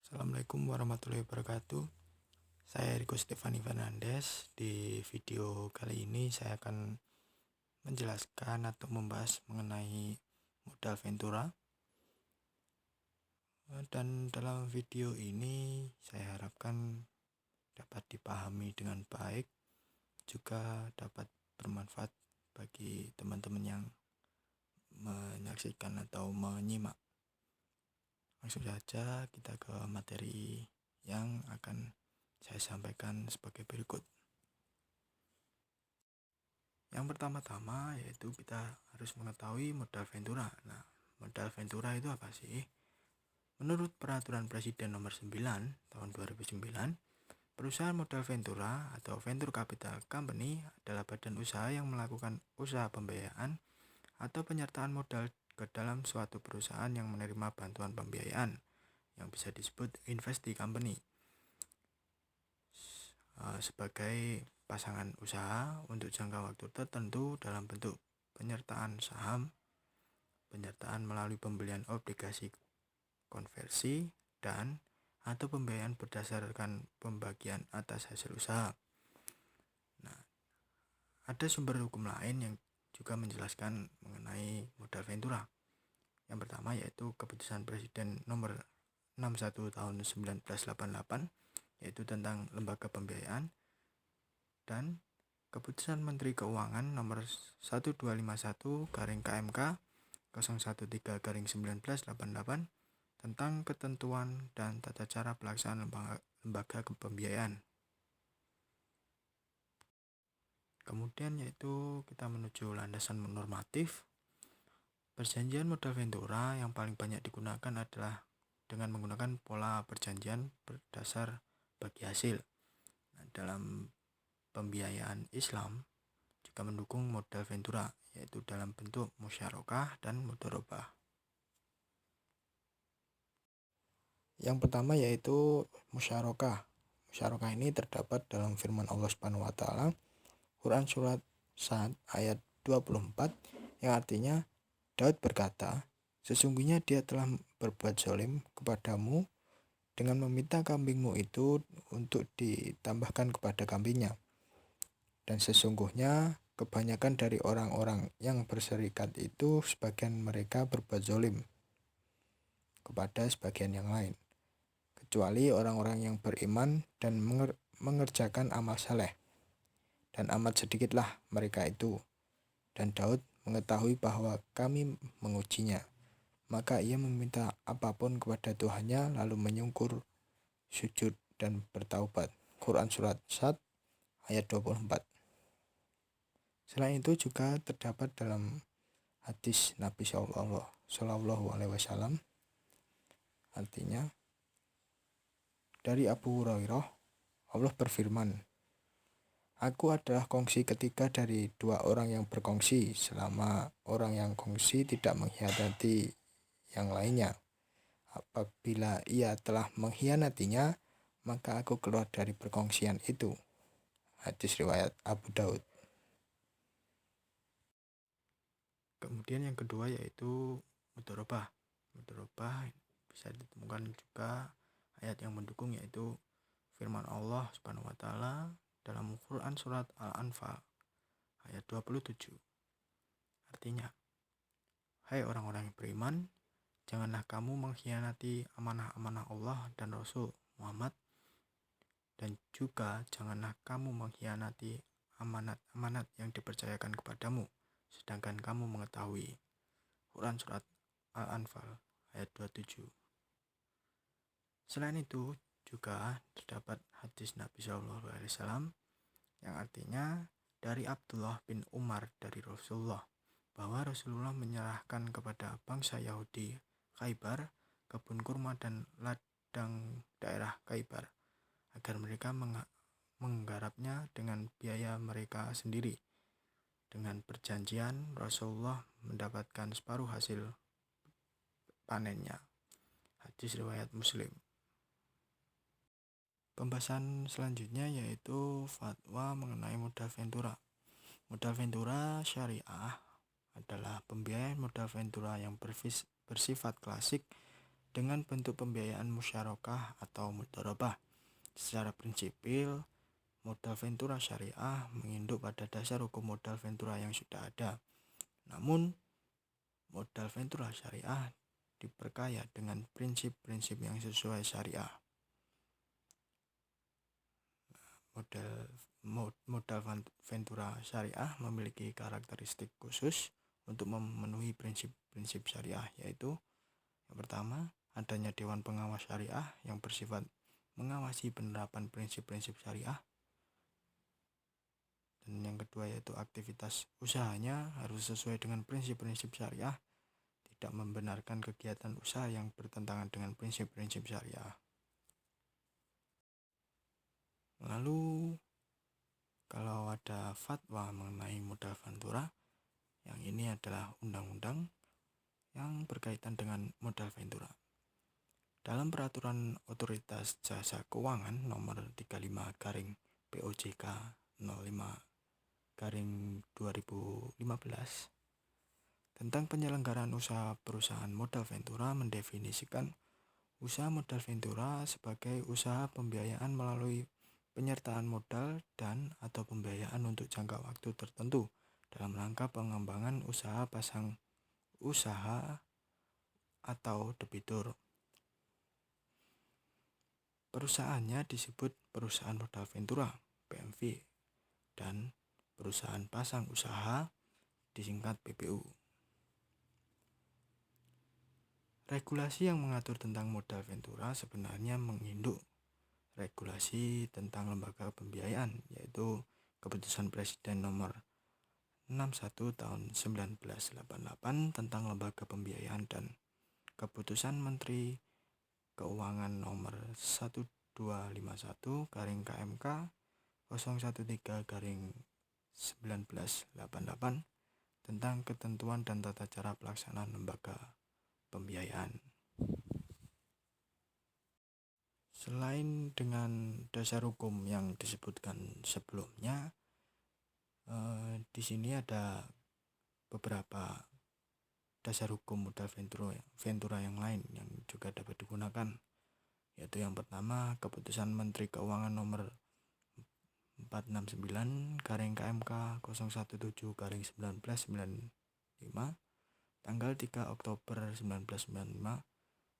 Assalamualaikum warahmatullahi wabarakatuh. Saya Riko Stefani Fernandes. Di video kali ini saya akan menjelaskan atau membahas mengenai modal Ventura. Dan dalam video ini saya harapkan dapat dipahami dengan baik, juga dapat bermanfaat bagi teman-teman yang menyaksikan atau menyimak. Langsung saja kita ke materi yang akan saya sampaikan sebagai berikut. Yang pertama-tama yaitu kita harus mengetahui modal Ventura. Nah, modal Ventura itu apa sih? Menurut Peraturan Presiden Nomor 9 Tahun 2009, perusahaan modal Ventura atau Venture Capital Company adalah badan usaha yang melakukan usaha pembiayaan atau penyertaan modal ke dalam suatu perusahaan yang menerima bantuan pembiayaan yang bisa disebut investee company sebagai pasangan usaha untuk jangka waktu tertentu dalam bentuk penyertaan saham, penyertaan melalui pembelian obligasi konversi, dan atau pembiayaan berdasarkan pembagian atas hasil usaha. Nah, ada sumber hukum lain yang juga menjelaskan mengenai modal Ventura. Yang pertama yaitu Keputusan Presiden Nomor 61 Tahun 1988 yaitu tentang lembaga pembiayaan, dan Keputusan Menteri Keuangan Nomor 1251/KMK 013/1988 tentang ketentuan dan tata cara pelaksanaan lembaga pembiayaan. Kemudian yaitu kita menuju landasan normatif. Perjanjian modal Ventura yang paling banyak digunakan adalah dengan menggunakan pola perjanjian berdasar bagi hasil. Nah, dalam pembiayaan Islam juga mendukung modal Ventura, yaitu dalam bentuk musyarakah dan mudharabah. Yang pertama yaitu musyarakah. Musyarakah ini terdapat dalam firman Allah Subhanahu wa taala Quran surat Sad ayat 24 yang artinya Daud berkata, "Sesungguhnya dia telah berbuat zalim kepadamu dengan meminta kambingmu itu untuk ditambahkan kepada kambingnya. Dan sesungguhnya kebanyakan dari orang-orang yang berserikat itu sebagian mereka berbuat zalim kepada sebagian yang lain, kecuali orang-orang yang beriman dan mengerjakan amal saleh. Dan amat sedikitlah mereka itu. Dan Daud mengetahui bahwa kami mengujinya. Maka ia meminta apapun kepada Tuhannya lalu menyungkur, sujud dan bertaubat." Quran surat Sad ayat 24. Selain itu juga terdapat dalam hadis Nabi Shallallahu Alaihi Wasallam, artinya dari Abu Hurairah, Allah berfirman, "Aku adalah kongsi ketiga dari dua orang yang berkongsi selama orang yang kongsi tidak mengkhianati yang lainnya. Apabila ia telah mengkhianatinya, maka aku keluar dari perkongsian itu." Hadis riwayat Abu Daud. Kemudian yang kedua yaitu mudharabah. Mudharabah bisa ditemukan juga ayat yang mendukung, yaitu firman Allah Subhanahu wa taala dalam Quran surat Al-Anfal ayat 27. Artinya, "Hai orang-orang yang beriman, janganlah kamu mengkhianati amanah-amanah Allah dan Rasul Muhammad, dan juga janganlah kamu mengkhianati amanat-amanat yang dipercayakan kepadamu, sedangkan kamu mengetahui." Quran surat Al-Anfal ayat 27. Selain itu juga terdapat hadis Nabi Shallallahu Alaihi Wasallam yang artinya dari Abdullah bin Umar dari Rasulullah, bahwa Rasulullah menyerahkan kepada bangsa Yahudi Khaybar kebun kurma dan ladang daerah Khaybar agar mereka menggarapnya dengan biaya mereka sendiri. Dengan perjanjian Rasulullah mendapatkan separuh hasil panennya. Hadis riwayat Muslim. Pembahasan selanjutnya yaitu fatwa mengenai modal Ventura. Modal Ventura syariah adalah pembiayaan modal Ventura yang bersifat klasik dengan bentuk pembiayaan musyarakah atau mudharabah. Secara prinsipil, modal ventura syariah menginduk pada dasar hukum modal ventura yang sudah ada. Namun, modal ventura syariah diperkaya dengan prinsip-prinsip yang sesuai syariah. Modal ventura syariah memiliki karakteristik khusus untuk memenuhi prinsip-prinsip syariah, yaitu yang pertama, adanya Dewan Pengawas Syariah yang bersifat mengawasi penerapan prinsip-prinsip syariah. Dan yang kedua yaitu aktivitas usahanya harus sesuai dengan prinsip-prinsip syariah, tidak membenarkan kegiatan usaha yang bertentangan dengan prinsip-prinsip syariah. Lalu kalau ada fatwa mengenai modal ventura, yang ini adalah undang-undang yang berkaitan dengan modal ventura. Dalam peraturan Otoritas Jasa Keuangan nomor 35/POJK 05/2015 tentang penyelenggaraan usaha perusahaan modal ventura mendefinisikan usaha modal ventura sebagai usaha pembiayaan melalui penyertaan modal dan atau pembiayaan untuk jangka waktu tertentu dalam rangka pengembangan usaha pasang usaha atau debitur. Perusahaannya disebut perusahaan modal ventura (PMV) dan perusahaan pasang usaha disingkat PPU. Regulasi yang mengatur tentang modal ventura sebenarnya menginduk regulasi tentang lembaga pembiayaan, yaitu Keputusan Presiden nomor 61 tahun 1988 tentang lembaga pembiayaan dan Keputusan Menteri Keuangan nomor 1251/KMK 013/1988 tentang ketentuan dan tata cara pelaksanaan lembaga pembiayaan. Selain dengan dasar hukum yang disebutkan sebelumnya, di sini ada beberapa dasar hukum modal ventura yang lain yang juga dapat digunakan, yaitu yang pertama Keputusan Menteri Keuangan nomor 469/KMK 017/1995 tanggal 3 Oktober 1995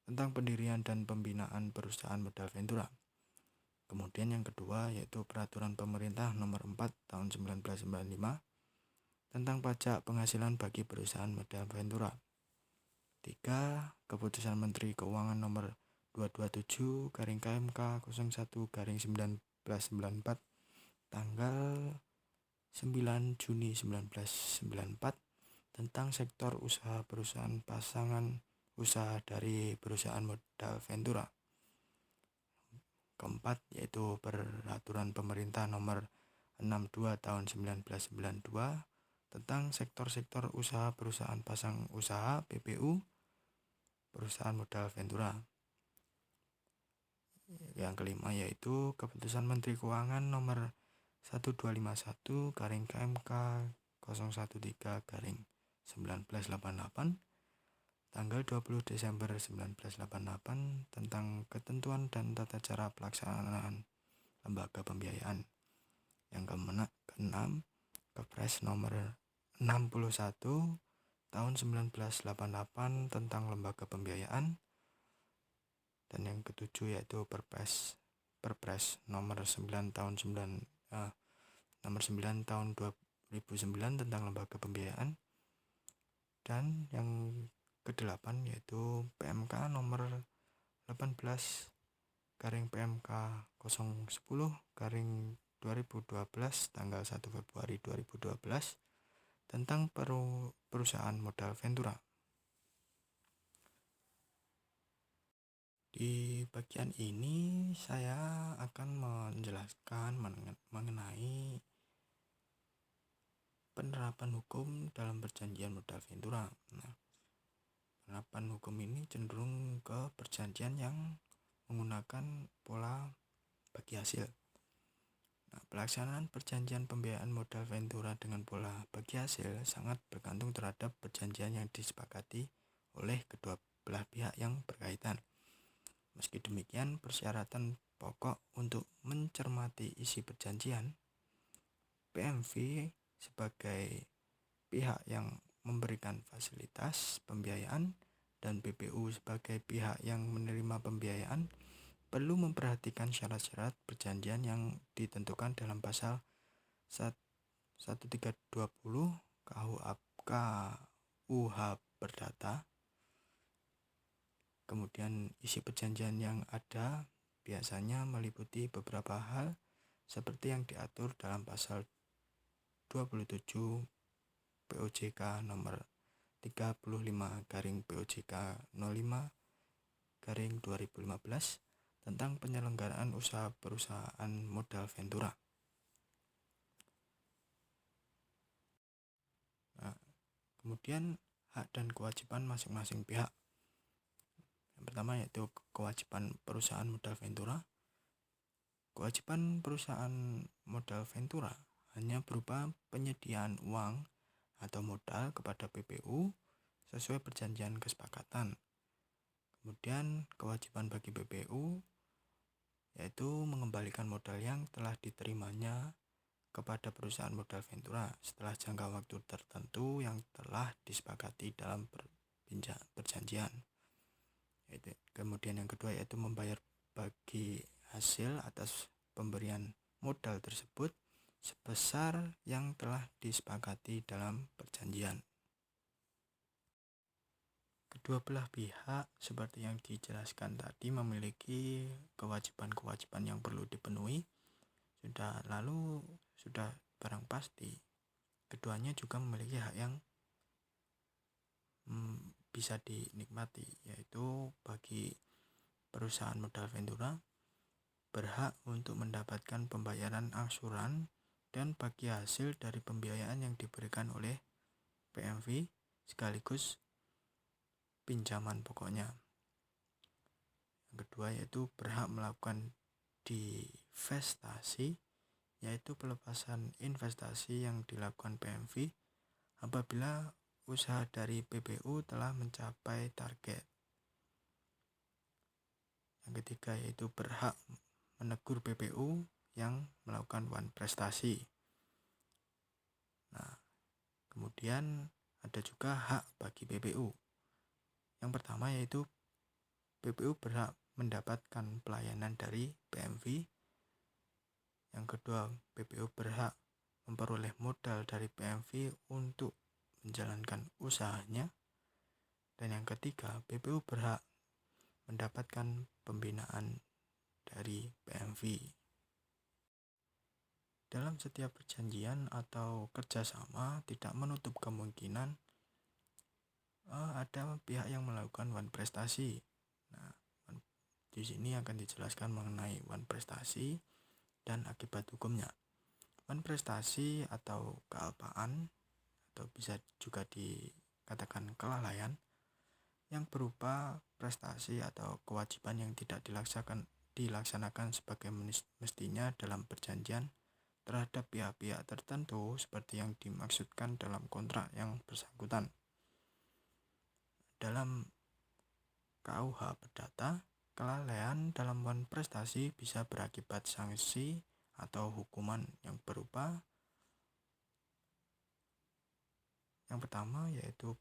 tentang pendirian dan pembinaan perusahaan modal ventura. Kemudian yang kedua yaitu Peraturan Pemerintah nomor 4 tahun 1995 tentang pajak penghasilan bagi perusahaan modal ventura. 3. Keputusan Menteri Keuangan nomor 227/KMK 01/1994 tanggal 9 Juni 1994 tentang sektor usaha perusahaan pasangan usaha dari perusahaan modal ventura. Keempat yaitu Peraturan Pemerintah nomor 62 tahun 1992 tentang sektor-sektor usaha perusahaan pasang usaha PPU perusahaan modal ventura. Yang kelima yaitu Keputusan Menteri Keuangan nomor 1251/KMK 013/1988 tanggal 20 Desember 1988 tentang ketentuan dan tata cara pelaksanaan lembaga pembiayaan. Yang keenam, Kepres nomor 61 tahun 1988 tentang lembaga pembiayaan. Dan yang ketujuh yaitu Perpres nomor 9 tahun 2009 tentang lembaga pembiayaan. Dan yang kedelapan yaitu PMK nomor 18/PMK 010/2012 tanggal 1 Februari 2012 tentang perusahaan modal ventura. Di bagian ini saya akan menjelaskan mengenai penerapan hukum dalam perjanjian modal ventura. Penerapan hukum ini cenderung ke perjanjian yang menggunakan pola bagi hasil. Pelaksanaan perjanjian pembiayaan modal ventura dengan pola bagi hasil sangat bergantung terhadap perjanjian yang disepakati oleh kedua belah pihak yang berkaitan. Meski demikian, persyaratan pokok untuk mencermati isi perjanjian, PMV sebagai pihak yang memberikan fasilitas pembiayaan dan BPU sebagai pihak yang menerima pembiayaan perlu memperhatikan syarat-syarat perjanjian yang ditentukan dalam pasal 1320 KUH Perdata. Kemudian isi perjanjian yang ada biasanya meliputi beberapa hal seperti yang diatur dalam pasal 27 POJK nomor 35/POJK 05/2015 tentang penyelenggaraan usaha perusahaan modal Ventura. Nah, kemudian hak dan kewajiban masing-masing pihak. Yang pertama yaitu kewajiban perusahaan modal Ventura. Kewajiban perusahaan modal Ventura hanya berupa penyediaan uang atau modal kepada PPU sesuai perjanjian kesepakatan. Kemudian kewajiban bagi PPU yaitu mengembalikan modal yang telah diterimanya kepada perusahaan modal Ventura setelah jangka waktu tertentu yang telah disepakati dalam perjanjian. Kemudian yang kedua yaitu membayar bagi hasil atas pemberian modal tersebut sebesar yang telah disepakati dalam perjanjian. Kedua belah pihak seperti yang dijelaskan tadi memiliki kewajiban-kewajiban yang perlu dipenuhi. Sudah barang pasti keduanya juga memiliki hak yang bisa dinikmati, yaitu bagi perusahaan modal Ventura berhak untuk mendapatkan pembayaran angsuran dan bagi hasil dari pembiayaan yang diberikan oleh PMV sekaligus pinjaman pokoknya. Yang kedua yaitu berhak melakukan divestasi, yaitu pelepasan investasi yang dilakukan PMV apabila usaha dari PPU telah mencapai target. Yang ketiga yaitu berhak menegur PPU yang melakukan wan prestasi. Nah, kemudian ada juga hak bagi PPU. Yang pertama yaitu PPU berhak mendapatkan pelayanan dari PMV. Yang kedua, PPU berhak memperoleh modal dari PMV untuk menjalankan usahanya. Dan yang ketiga, PPU berhak mendapatkan pembinaan dari PMV. Dalam setiap perjanjian atau kerjasama tidak menutup kemungkinan ada pihak yang melakukan wan prestasi. Nah, di sini akan dijelaskan mengenai wan prestasi dan akibat hukumnya. Wan prestasi atau kealpaan atau bisa juga dikatakan kelalaian yang berupa prestasi atau kewajiban yang tidak dilaksanakan sebagai mestinya dalam perjanjian terhadap pihak-pihak tertentu seperti yang dimaksudkan dalam kontrak yang bersangkutan. Dalam KUH Perdata, kelalaian dalam wan prestasi bisa berakibat sanksi atau hukuman yang berupa yang pertama yaitu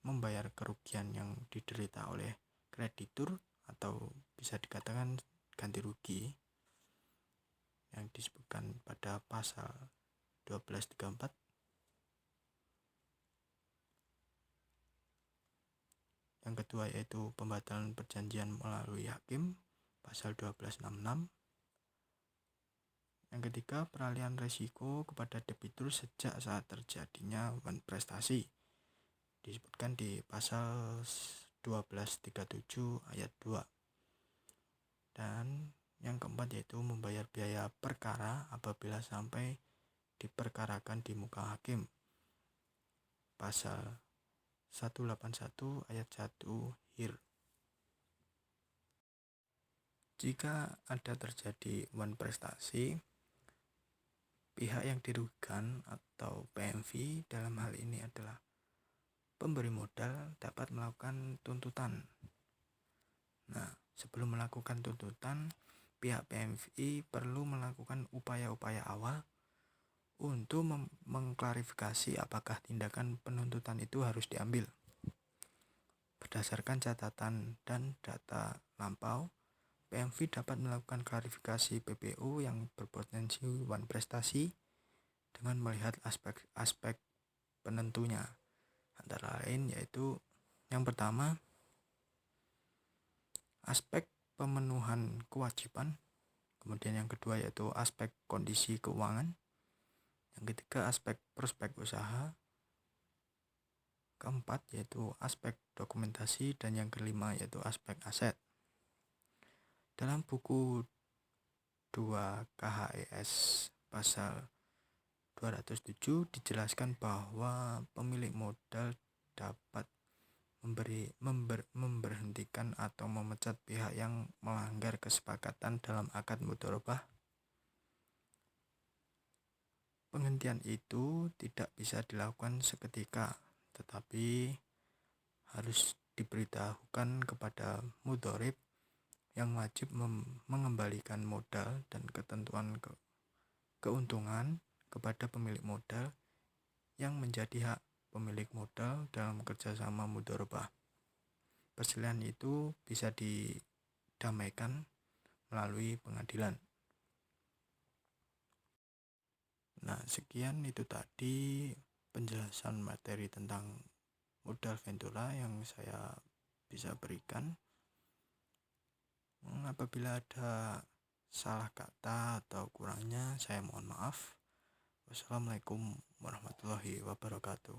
membayar kerugian yang diderita oleh kreditur atau bisa dikatakan ganti rugi yang disebutkan pada pasal 1234. Yang kedua yaitu pembatalan perjanjian melalui hakim pasal 1266. Yang ketiga, peralihan risiko kepada debitur sejak saat terjadinya wan prestasi disebutkan di pasal 1237 ayat 2. Dan yang keempat yaitu membayar biaya perkara apabila sampai diperkarakan di muka hakim pasal 181 ayat 1 hir. Jika ada terjadi wan prestasi, pihak yang dirugikan atau PMV dalam hal ini adalah pemberi modal dapat melakukan tuntutan. Nah, sebelum melakukan tuntutan, pihak PMFI perlu melakukan upaya-upaya awal untuk mengklarifikasi apakah tindakan penuntutan itu harus diambil. Berdasarkan catatan dan data lampau, PMFI dapat melakukan klarifikasi PPU yang berpotensi wan prestasi dengan melihat aspek-aspek penentunya. Antara lain yaitu yang pertama, aspek pemenuhan kewajiban. Kemudian yang kedua yaitu aspek kondisi keuangan. Yang ketiga aspek prospek usaha. Keempat yaitu aspek dokumentasi, dan yang kelima yaitu aspek aset. Dalam buku 2 KHES pasal 207 dijelaskan bahwa pemilik modal dapat memberhentikan atau memecat pihak yang melanggar kesepakatan dalam akad mudharabah. Penghentian itu tidak bisa dilakukan seketika, tetapi harus diberitahukan kepada mudharib yang wajib mengembalikan modal dan ketentuan keuntungan kepada pemilik modal yang menjadi hak pemilik modal dalam kerjasama mudharabah. Perselisihan itu bisa didamaikan melalui pengadilan. Nah, sekian itu tadi penjelasan materi tentang modal ventura yang saya bisa berikan. Apabila ada salah kata atau kurangnya, saya mohon maaf. Wassalamualaikum warahmatullahi wabarakatuh.